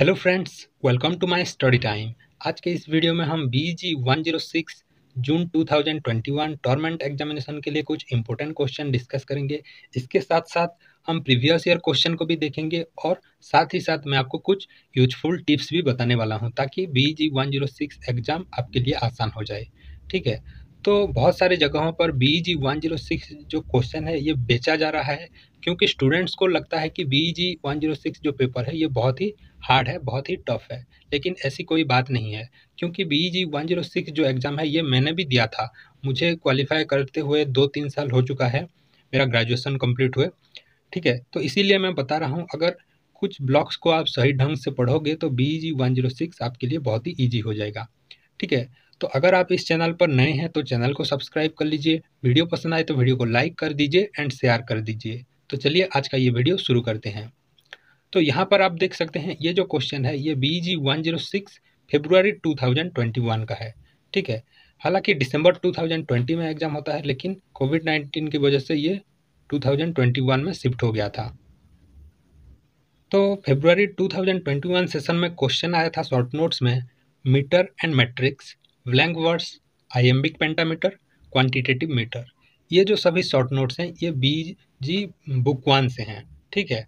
Hello friends, welcome to my study time. आज के इस वीडियो में हम BG 106 जून 2021 टॉर्मेंट एग्जामिनेशन के लिए कुछ इंपॉर्टेंट क्वेश्चन डिस्कस करेंगे। इसके साथ साथ हम प्रीवियस ईयर क्वेश्चन को भी देखेंगे और साथ ही साथ मैं आपको कुछ यूजफुल टिप्स भी बताने वाला हूं ताकि BG 106 एग्ज़ाम आपके लिए आसान हो जाए। ठीक है, तो बहुत सारी जगहों पर BG 106 जो क्वेश्चन है ये बेचा जा रहा है क्योंकि स्टूडेंट्स को लगता है कि BG 106 जो पेपर है ये बहुत ही हार्ड है, बहुत ही टफ है। लेकिन ऐसी कोई बात नहीं है क्योंकि BG 106 जो एग्ज़ाम है ये मैंने भी दिया था। मुझे क्वालिफाई करते हुए 2-3 साल हो चुका है, मेरा ग्रेजुएशन कंप्लीट हुए। ठीक है, तो इसीलिए मैं बता रहा हूँ, अगर कुछ ब्लॉक्स को आप सही ढंग से पढ़ोगे तो BG 106 आपके लिए बहुत ही ईजी हो जाएगा। ठीक है, तो अगर आप इस चैनल पर नए हैं तो चैनल को सब्सक्राइब कर लीजिए, वीडियो पसंद आए तो वीडियो को लाइक कर दीजिए एंड शेयर कर दीजिए। तो चलिए आज का ये वीडियो शुरू करते हैं। तो यहाँ पर आप देख सकते हैं ये जो क्वेश्चन है ये BG 106 फरवरी 2021 का है। ठीक है, हालांकि दिसंबर 2020 में एग्ज़ाम होता है लेकिन कोविड-19 की वजह से ये 2021 में शिफ्ट हो गया था। तो फरवरी 2021 सेशन में क्वेश्चन आया था शॉर्ट नोट्स में metre and matrix, blank words, iambic pentameter, quantitative metre. ये जो सभी शॉर्ट नोट्स हैं ये BG बुक 1 से हैं। ठीक है,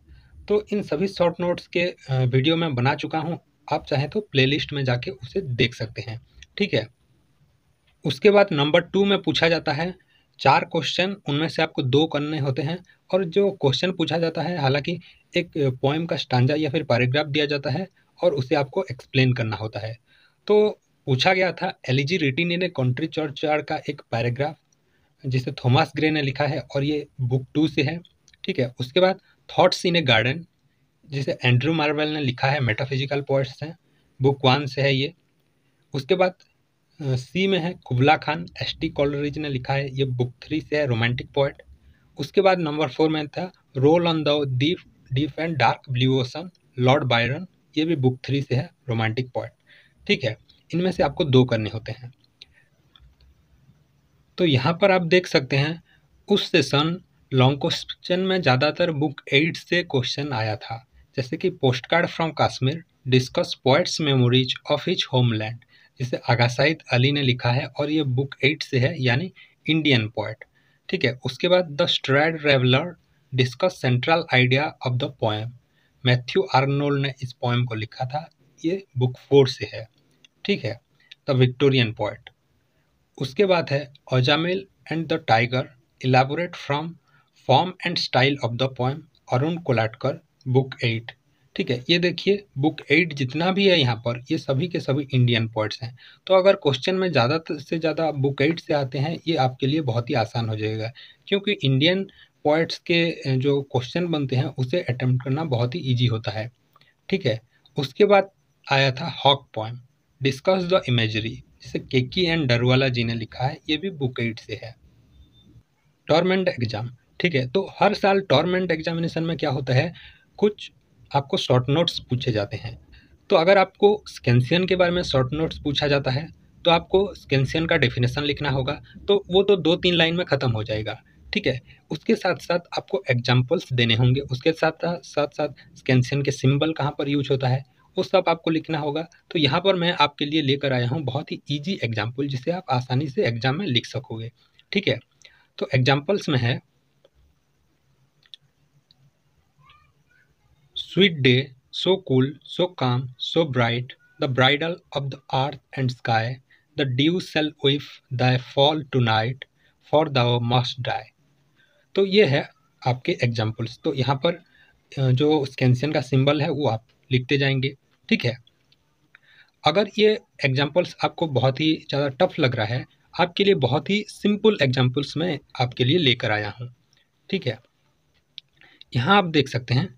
तो इन सभी शॉर्ट नोट्स के वीडियो मैं बना चुका हूँ, आप चाहें तो प्लेलिस्ट में जाके उसे देख सकते हैं। ठीक है, उसके बाद नंबर 2 में पूछा जाता है 4 क्वेश्चन, उनमें से आपको 2 करने होते हैं। और जो क्वेश्चन पूछा जाता है, हालांकि एक पोएम का स्टांजा या फिर पैराग्राफ दिया जाता है और उसे आपको एक्सप्लेन करना होता है। तो पूछा गया था elegy रिटिन in a country churchyard का एक पैराग्राफ जिसे थॉमस ग्रे ने लिखा है और ये बुक 2 से है। ठीक है, उसके बाद थॉट्स इन ए गार्डन जिसे एंड्रू मार्वेल ने लिखा है, मेटाफिजिकल पोएट्स हैं, बुक 1 से है ये। उसके बाद सी में है कुबला खान, ST कॉलरिज ने लिखा है, ये बुक 3 से है, रोमांटिक पोएट। उसके बाद नंबर 4 में था roll on the deep deep and dark blue ocean, Lord Byron, ये भी बुक 3 से है, रोमांटिक पोएट। ठीक है, इनमें से आपको 2 करने होते हैं। तो यहाँ पर आप देख सकते हैं उस सेशन लॉन्ग क्वेश्चन में ज़्यादातर बुक 8 से क्वेश्चन आया था, जैसे कि post card from Kashmir, discuss poets memories of his homeland, जिसे आगा सईद अली ने लिखा है और ये बुक 8 से है, यानी इंडियन पोएट। ठीक है, उसके बाद the strayed reveller, discuss central idea of the poem, Matthew Arnold ने इस पोएम को लिखा था, ये बुक 4 से है। ठीक है, द विक्टोरियन पोएट। उसके बाद है Ajamil and the tiger, elaborate from form and style of the poem, Arun Kolatkar, book 8। ठीक है, ये देखिए बुक 8 जितना भी है यहाँ पर ये सभी के सभी इंडियन पोएट्स हैं। तो अगर क्वेश्चन में ज़्यादा से ज़्यादा बुक 8 से आते हैं ये आपके लिए बहुत ही आसान हो जाएगा, क्योंकि इंडियन पोएट्स के जो क्वेश्चन बनते हैं उसे अटेम्प्ट करना बहुत ही ईजी होता है। ठीक है, उसके बाद आया था hawk poem, discuss the imagery, जिसे केकी एंड डरवाला जी ने लिखा है, ये भी बुक 8 से है। Torment exam. ठीक है, तो हर साल टॉर्मेंट एग्जामिनेशन में क्या होता है, कुछ आपको शॉर्ट नोट्स पूछे जाते हैं। तो अगर आपको स्केंसियन के बारे में शॉर्ट नोट्स पूछा जाता है तो आपको स्केंसियन का डेफिनेशन लिखना होगा, तो वो तो 2-3 लाइन में ख़त्म हो जाएगा। ठीक है, उसके साथ साथ आपको एग्जाम्पल्स देने होंगे, उसके साथ साथ साथ स्केंसियन के सिंबल कहाँ पर यूज होता है वो सब आपको लिखना होगा। तो यहाँ पर मैं आपके लिए लेकर आया हूँ बहुत ही ईजी एग्जाम्पल जिसे आप आसानी से एग्जाम में लिख सकोगे। ठीक है, तो एग्जाम्पल्स में है sweet day, so cool, so calm, so bright, the bridal of the earth and sky, the dew shall weep thy fall tonight, for thou must die. तो ये है आपके एग्जाम्पल्स। तो यहाँ पर जो स्केंसियन का सिंबल है वो आप लिखते जाएंगे। ठीक है, अगर ये एग्जाम्पल्स आपको बहुत ही ज़्यादा टफ लग रहा है, आपके लिए बहुत ही सिंपल एग्जाम्पल्स मैं आपके लिए लेकर आया हूँ। ठीक है, यहाँ आप देख सकते हैं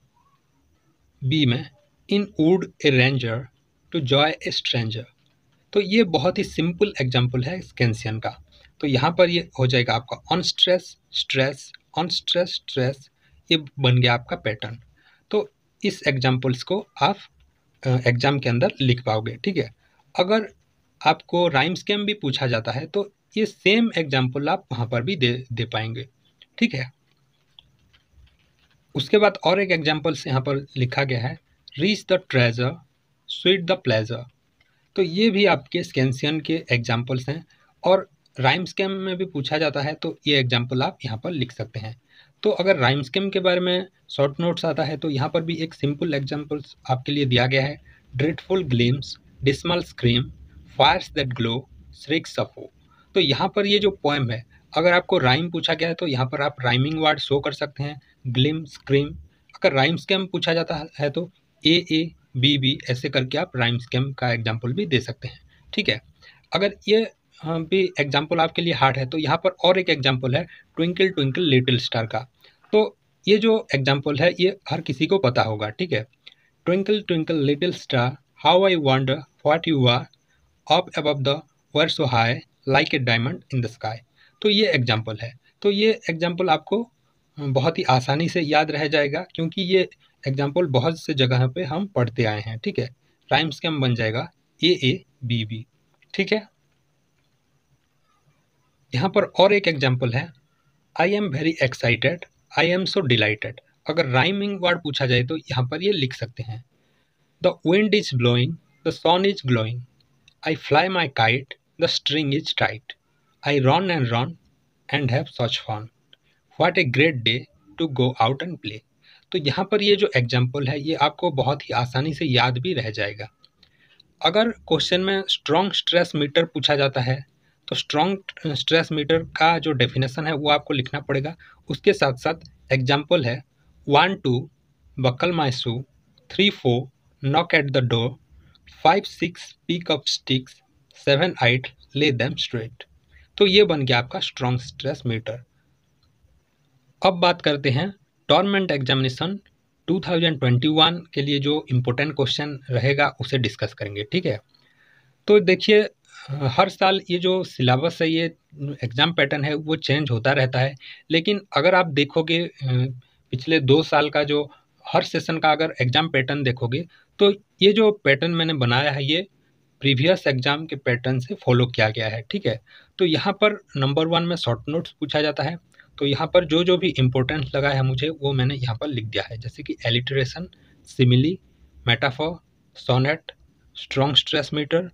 बी में in wood a ranger to joy a stranger. तो ये बहुत ही सिंपल एग्जाम्पल है स्केंसियन का। तो यहाँ पर ये हो जाएगा आपका on stress stress, on stress stress, ये बन गया आपका पैटर्न। तो इस एग्जाम्पल्स को आप एग्जाम के अंदर लिख पाओगे। ठीक है, अगर आपको राइम स्केम भी पूछा जाता है तो ये सेम एग्जाम्पल आप वहाँ पर भी दे पाएंगे। ठीक है, उसके बाद और एक एग्जाम्पल्स यहाँ पर लिखा गया है reach the treasure sweet the pleasure. तो ये भी आपके स्कैंसियन के एग्जाम्पल्स हैं, और राइम स्केम में भी पूछा जाता है तो ये एग्जाम्पल आप यहाँ पर लिख सकते हैं। तो अगर राइम स्केम के बारे में शॉर्ट नोट्स आता है तो यहाँ पर भी एक सिंपल एग्जाम्पल्स आपके लिए दिया गया है। Dreadful glimpse, dismal scream, fires that glow, shrieks of woe. तो यहाँ पर ये जो पोएम है, अगर आपको राइम पूछा गया है तो यहाँ पर आप राइमिंग वर्ड शो कर सकते हैं, ग्लिम, स्क्रीम। अगर राइम स्केम पूछा जाता है तो ए बी बी ऐसे करके आप राइम स्केम का एग्जाम्पल भी दे सकते हैं। ठीक है, अगर ये भी एग्जाम्पल आपके लिए हार्ड है तो यहाँ पर और एक एग्जाम्पल है ट्विंकल ट्विंकल लिटिल स्टार का। तो ये जो एग्जाम्पल है ये हर किसी को पता होगा। ठीक है, twinkle twinkle little star, how I wonder what you are, up above the world so high, like a diamond in the sky. तो ये एग्जाम्पल है। तो ये एग्जाम्पल आपको बहुत ही आसानी से याद रह जाएगा, क्योंकि ये एग्जाम्पल बहुत से जगह पे हम पढ़ते आए हैं। ठीक है, राइम स्केम बन जाएगा ए बी बी। ठीक है, यहाँ पर और एक एग्जाम्पल है, I am very excited, I am so delighted. अगर राइमिंग वर्ड पूछा जाए तो यहाँ पर ये लिख सकते हैं, the wind is blowing, the sun is glowing, I fly my kite, the string is tight, I run and have such fun, what a great day to go out and play. तो यहाँ पर ये जो example है ये आपको बहुत ही आसानी से याद भी रह जाएगा। अगर क्वेश्चन में स्ट्रॉन्ग स्ट्रेस मीटर पूछा जाता है तो स्ट्रॉन्ग स्ट्रेस मीटर का जो डेफिनेशन है वो आपको लिखना पड़ेगा। उसके साथ साथ एग्जाम्पल है 1 2 buckle my shoe, 3 4 knock at the door, 5 6 pick up sticks, 7 8 ले देम स्ट्रेट। तो ये बन गया आपका स्ट्रॉन्ग स्ट्रेस मीटर। अब बात करते हैं टॉर्मेंट एग्जामिनेशन 2021 के लिए जो इम्पोर्टेंट क्वेश्चन रहेगा उसे डिस्कस करेंगे। ठीक है, तो देखिए हर साल ये जो सिलेबस है, ये एग्ज़ाम पैटर्न है वो चेंज होता रहता है। लेकिन अगर आप देखोगे पिछले 2 साल का जो हर सेशन का अगर एग्ज़ाम पैटर्न देखोगे तो ये जो पैटर्न मैंने बनाया है ये प्रीवियस एग्ज़ाम के पैटर्न से फॉलो किया गया है। ठीक है, तो यहाँ पर नंबर 1 में शॉर्ट नोट्स पूछा जाता है। तो यहाँ पर जो भी इम्पोर्टेंस लगा है मुझे वो मैंने यहाँ पर लिख दिया है, जैसे कि alliteration, simile, metaphor, sonnet, strong stress metre,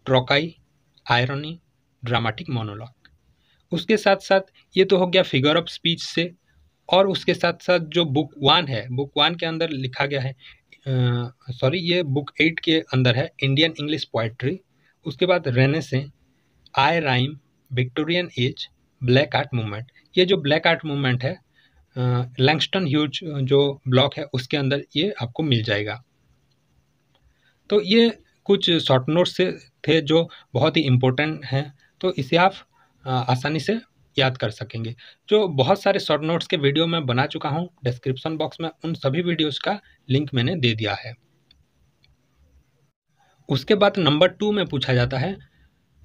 trochee, irony, dramatic monologue. उसके साथ साथ ये तो हो गया फिगर ऑफ स्पीच से, और उसके साथ साथ जो बुक 1 है, बुक 1 के अंदर लिखा गया है, ये बुक 8 के अंदर है इंडियन इंग्लिश पोएट्री। उसके बाद रेनेसेंस, आई rhyme, Victorian age, black art movement. ये जो ब्लैक आर्ट मूवमेंट है लैंगस्टन ह्यूज जो ब्लॉक है उसके अंदर ये आपको मिल जाएगा। तो ये कुछ शॉर्ट नोट्स से थे जो बहुत ही इम्पोर्टेंट हैं, तो इसे आप आसानी से याद कर सकेंगे। जो बहुत सारे शॉर्ट नोट्स के वीडियो मैं बना चुका हूँ, डिस्क्रिप्शन बॉक्स में उन सभी वीडियोस का लिंक मैंने दे दिया है। उसके बाद नंबर 2 में पूछा जाता है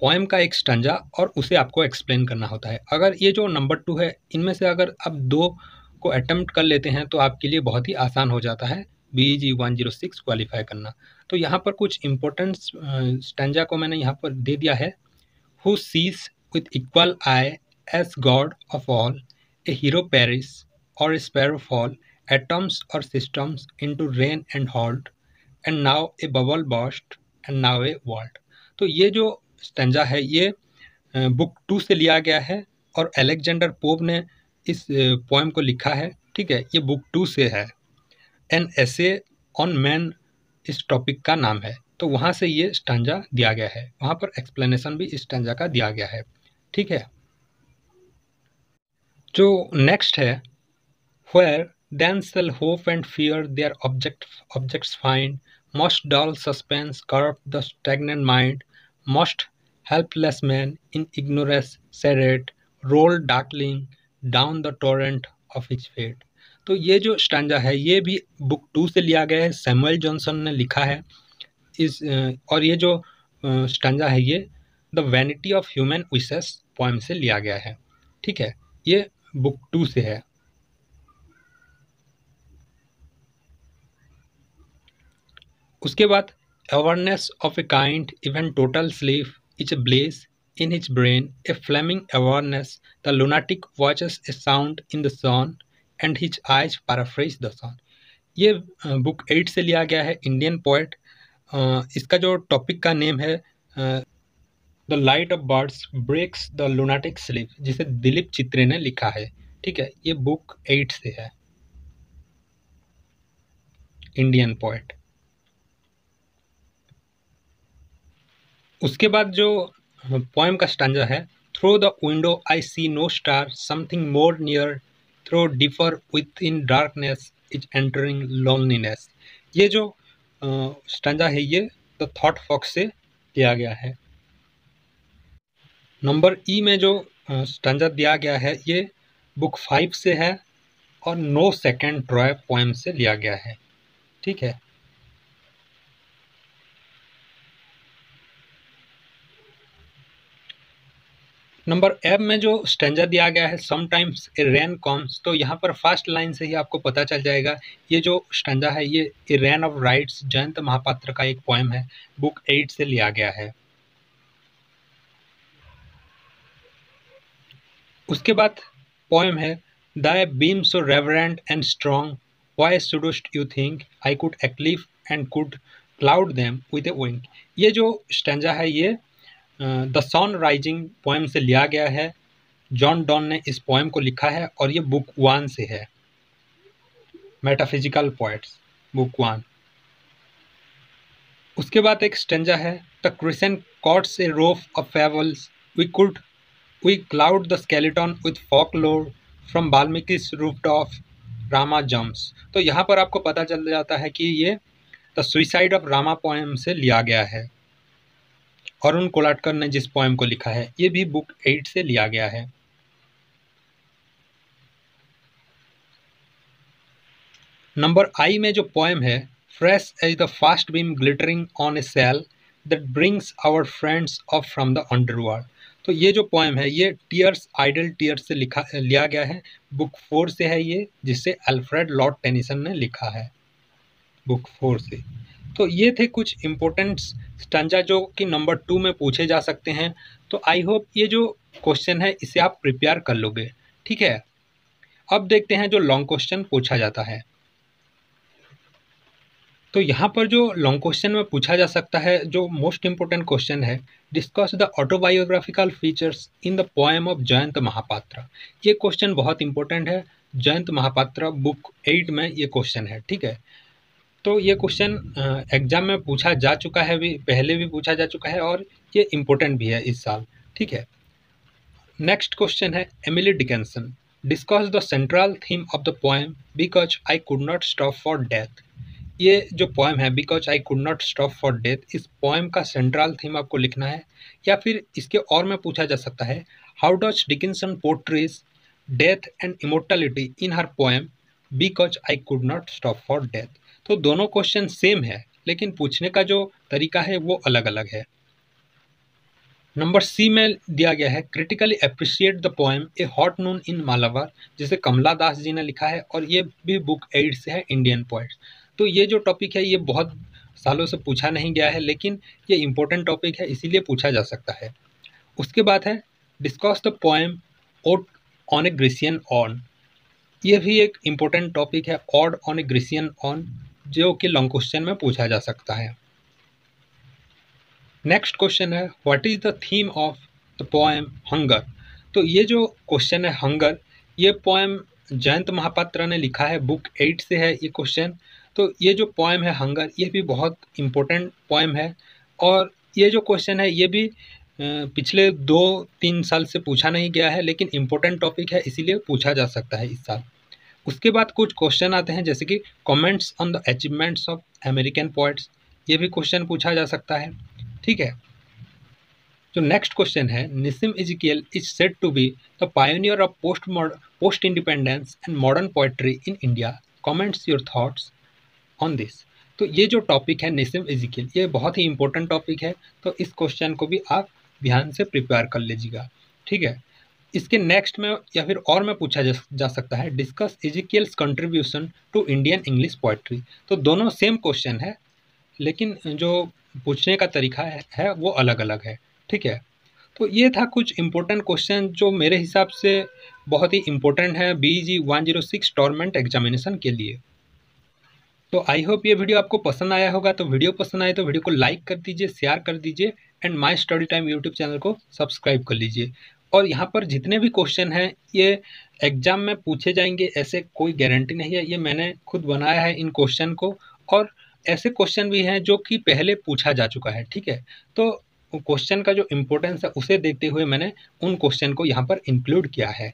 पोएम का एक स्टंजा और उसे आपको एक्सप्लेन करना होता है। अगर ये जो नंबर 2 है इनमें से अगर आप 2 को अटेम्प्ट कर लेते हैं तो आपके लिए बहुत ही आसान हो जाता है BEG 106 क्वालिफाई करना। तो यहाँ पर कुछ इम्पोर्टेंट स्टंजा को मैंने यहाँ पर दे दिया है। Who seize with equal eye as God of all, a hero perish or a sparrow fall, atoms or systems into rain and halt, and now a bubble burst and now a world। तो ये जो stanza है ये book 2 से लिया गया है और अलेक्जेंडर पोप ने इस पोएम को लिखा है। ठीक है, ये बुक 2 से है। एन एसे ऑन मैन इस टॉपिक का नाम है, तो वहाँ से ये स्टैंजा दिया गया है। वहाँ पर एक्सप्लेनेशन भी इस स्टैंजा का दिया गया है। ठीक है, जो नेक्स्ट है where then shall hope and fear their objects find, most dull suspense corrupt the stagnant mind, most helpless man in ignorance sedate, roll darkling down the torrent of his fate। तो ये जो stanza है ये भी book 2 से लिया गया है, सैमुअल जॉनसन ने लिखा है इस और ये जो स्टैंजा है ये the vanity of human wishes poem से लिया गया है। ठीक है, ये बुक 2 से है। उसके बाद awareness of a kind even total sleep is a bless in his brain, a flaming awareness the lunatic watches a sound in the sun and his eyes paraphrase the sun. ये book 8 से लिया गया है, Indian poet इसका जो topic का name है the light of birds breaks the lunatic sleep, जिसे दिलीप चित्रे ने लिखा है। ठीक है, ये बुक 8 से है, इंडियन पोएट। उसके बाद जो पोएम का स्टैंजा है, through the window I see no star something more near throw differ with in darkness is entering loneliness. ये जो स्टैंजा है ये द थॉट फॉक्स से दिया गया है। नंबर ई में जो स्टैंजा दिया गया है ये बुक 5 से है और नो सेकेंड ट्रॉय पोएम से लिया गया है। ठीक है, नंबर एफ में जो स्टैंजा दिया गया है समटाइम्स ए रेन कम्स, तो यहाँ पर फर्स्ट लाइन से ही आपको पता चल जाएगा ये जो स्टैंजा है ये a rain of rites Jayanta Mahapatra का एक पोएम है, बुक 8 से लिया गया है। उसके बाद पोएम है thy beam so reverent and strong why shouldst you think I could eclipse and could cloud them with a wing. ये जो स्टैंजा है ये द सन राइजिंग पोएम से लिया गया है। जॉन डॉन ने इस पोएम को लिखा है और ये बुक 1 से है, मेटाफिजिकल पोएट्स बुक 1। उसके बाद एक स्टैंजा है the crescent coats a roof of fables we cloud the skeleton with folklore from Valmiki's rooftop Rama jumps. तो यहाँ पर आपको पता चल जाता है कि ये the suicide of Rama poem से लिया गया है। अरुण कोलाटकर ने जिस पोएम को लिखा है ये भी बुक 8 से लिया गया है। नंबर आई में जो पोएम है fresh as the fast beam glittering on a sail that brings our friends off from the underworld. तो ये जो पोएम है ये टीयर्स आइडल टीयर्स से लिया गया है, बुक 4 से है ये, जिसे अल्फ्रेड लॉर्ड टेनिसन ने लिखा है, बुक 4 से। तो ये थे कुछ इम्पोर्टेंट स्टैंजा जो कि नंबर 2 में पूछे जा सकते हैं। तो आई होप ये जो क्वेश्चन है इसे आप प्रिपेयर कर लोगे। ठीक है, अब देखते हैं जो लॉन्ग क्वेश्चन पूछा जाता है। तो यहाँ पर जो लॉन्ग क्वेश्चन में पूछा जा सकता है, जो मोस्ट इम्पोर्टेंट क्वेश्चन है, discuss the autobiographical features in the poem of Jayanta Mahapatra. ये क्वेश्चन बहुत इंपॉर्टेंट है, जयंत महापात्र बुक 8 में ये क्वेश्चन है। ठीक है, तो ये क्वेश्चन एग्जाम में पूछा जा चुका है, भी पहले भी पूछा जा चुका है और ये इम्पोर्टेंट भी है इस साल। ठीक है, नेक्स्ट क्वेश्चन है Emily Dickinson discuss the central theme of the poem because I could not stop for death. ये जो पोएम है because I could not stop for death, इस पोएम का सेंट्रल थीम आपको लिखना है। या फिर इसके और में पूछा जा सकता है how does Dickinson portrays death and immortality in her poem because I could not stop for death. तो दोनों क्वेश्चन सेम है लेकिन पूछने का जो तरीका है वो अलग अलग है। नंबर सी में दिया गया है critically appreciate the poem a hot noon in Malabar, जिसे कमला दास जी ने लिखा है और ये भी बुक 8 से है, इंडियन पोएट्स। तो ये जो टॉपिक है ये बहुत सालों से पूछा नहीं गया है लेकिन ये इम्पोर्टेंट टॉपिक है इसीलिए पूछा जा सकता है। उसके बाद है discuss the poem odd on A Grecian on. ये भी एक इम्पोर्टेंट टॉपिक है, odd on A Grecian on, जो कि लॉन्ग क्वेश्चन में पूछा जा सकता है। नेक्स्ट क्वेश्चन है what is the theme of the poem hunger. तो ये जो क्वेश्चन है हंगर, ये पोएम जयंत महापात्र ने लिखा है, बुक 8 से है ये क्वेश्चन। तो ये जो पोएम है हंगर ये भी बहुत इम्पोर्टेंट पोएम है और ये जो क्वेश्चन है ये भी पिछले 2-3 साल से पूछा नहीं गया है लेकिन इम्पोर्टेंट टॉपिक है इसीलिए पूछा जा सकता है इस साल। उसके बाद कुछ क्वेश्चन आते हैं जैसे कि comments on the achievements of American poets, ये भी क्वेश्चन पूछा जा सकता है। ठीक है, जो नेक्स्ट क्वेश्चन है Nissim Ezekiel is said to be the pioneer of post independence and modern poetry in India, comments your thoughts on this. तो ये जो टॉपिक है निसिम एजिकियल ये बहुत ही इंपॉर्टेंट टॉपिक है, तो इस क्वेश्चन को भी आप ध्यान से प्रिपेयर कर लीजिएगा। ठीक है, इसके नेक्स्ट में या फिर और में पूछा जा सकता है discuss Ezekiel's contribution to Indian English poetry. तो दोनों सेम क्वेश्चन है लेकिन जो पूछने का तरीका है वो अलग अलग है। ठीक है, तो ये था कुछ इम्पोर्टेंट क्वेश्चन जो मेरे हिसाब से बहुत ही इम्पोर्टेंट है BG 106 टॉर्मेंट एग्जामिनेशन के लिए। तो आई होप ये वीडियो आपको पसंद आया होगा। तो वीडियो पसंद आए तो वीडियो को लाइक कर दीजिए, शेयर कर दीजिए and my study time YouTube channel को सब्सक्राइब कर लीजिए। और यहाँ पर जितने भी क्वेश्चन हैं ये एग्जाम में पूछे जाएंगे, ऐसे कोई गारंटी नहीं है। ये मैंने खुद बनाया है इन क्वेश्चन को, और ऐसे क्वेश्चन भी हैं जो कि पहले पूछा जा चुका है, ठीक है। तो क्वेश्चन का जो इम्पोर्टेंस है उसे देखते हुए मैंने उन क्वेश्चन को यहाँ पर इंक्लूड किया है।